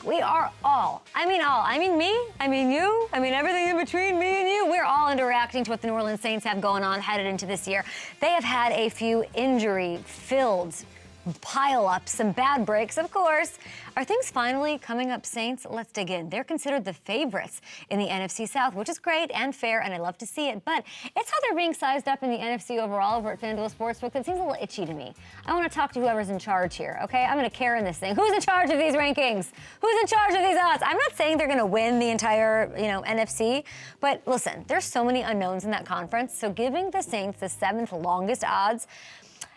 think we are all, I mean me, I mean you, I mean everything in between me and you, we're all interacting to what the New Orleans Saints have going on headed into this year. They have had a few injury-filled pile-ups, some bad breaks, of course. Are things finally coming up, Saints? Let's dig in. They're considered the favorites in the NFC South, which is great and fair, and I love to see it. But it's how they're being sized up in the NFC overall over at FanDuel Sportsbook that seems a little itchy to me. I want to talk to whoever's in charge here, okay? I'm going to care in this thing. Who's in charge of these rankings? Who's in charge of these odds? I'm not saying they're going to win the entire, NFC, but listen, there's so many unknowns in that conference, so giving the Saints the 7th longest odds,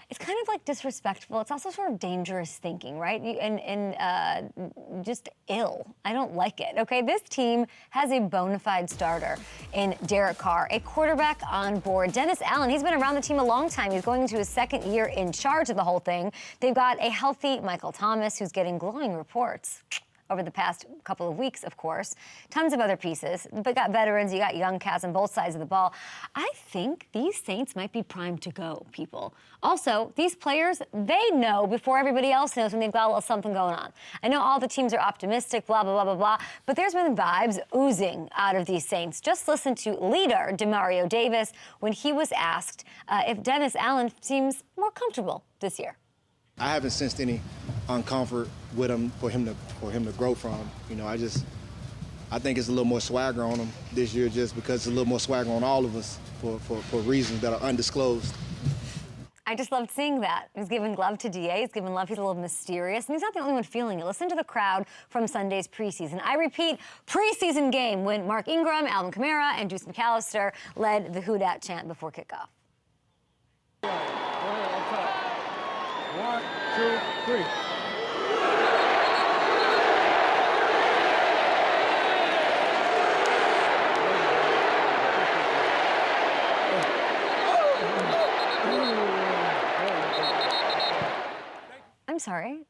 it's kind of like disrespectful. It's also sort of dangerous thinking, right? And just ill. I don't like it, okay? This team has a bona fide starter in Derek Carr, a quarterback on board. Dennis Allen, he's been around the team a long time. He's going into his 2nd year in charge of the whole thing. They've got a healthy Michael Thomas who's getting glowing reports over the past couple of weeks, of course. Tons of other pieces, but got veterans, you got young cats on both sides of the ball. I think these Saints might be primed to go, people. Also, these players, they know before everybody else knows when they've got a little something going on. I know all the teams are optimistic, blah, blah, blah, blah, blah, but there's been vibes oozing out of these Saints. Just listen to leader Demario Davis when he was asked if Dennis Allen seems more comfortable this year. I haven't sensed any uncomfort with him for him to grow from. I think it's a little more swagger on him this year, just because it's a little more swagger on all of us for reasons that are undisclosed. I just loved seeing that. He's giving love to DA. He's giving love. He's a little mysterious. And he's not the only one feeling it. Listen to the crowd from Sunday's preseason. I repeat, preseason game when Mark Ingram, Alvin Kamara, and Juice McAllister led the Who Dat chant before kickoff. 1, 2, 3. I'm sorry.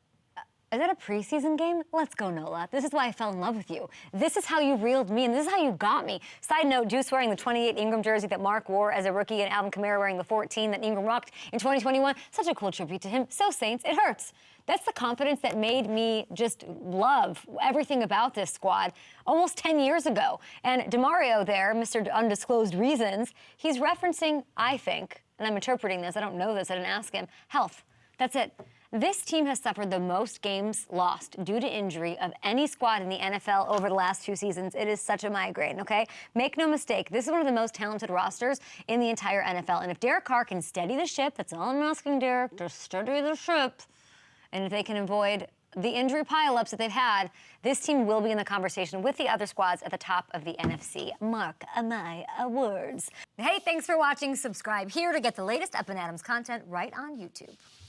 Is that a preseason game? Let's go, Nola. This is why I fell in love with you. This is how you reeled me, and this is how you got me. Side note, Juice wearing the 28 Ingram jersey that Mark wore as a rookie, and Alvin Kamara wearing the 14 that Ingram rocked in 2021. Such a cool tribute to him. So, Saints, it hurts. That's the confidence that made me just love everything about this squad almost 10 years ago. And Demario there, Mr. Undisclosed Reasons, he's referencing, I think, and I'm interpreting this, I don't know this, I didn't ask him, health. That's it. This team has suffered the most games lost due to injury of any squad in the NFL over the last 2 seasons. It is such a migraine, okay? Make no mistake, this is one of the most talented rosters in the entire NFL. And if Derek Carr can steady the ship, that's all I'm asking, Derek, to steady the ship. And if they can avoid the injury pileups that they've had, this team will be in the conversation with the other squads at the top of the NFC. Mark my words. Hey, thanks for watching. Subscribe here to get the latest Up and Adams content right on YouTube.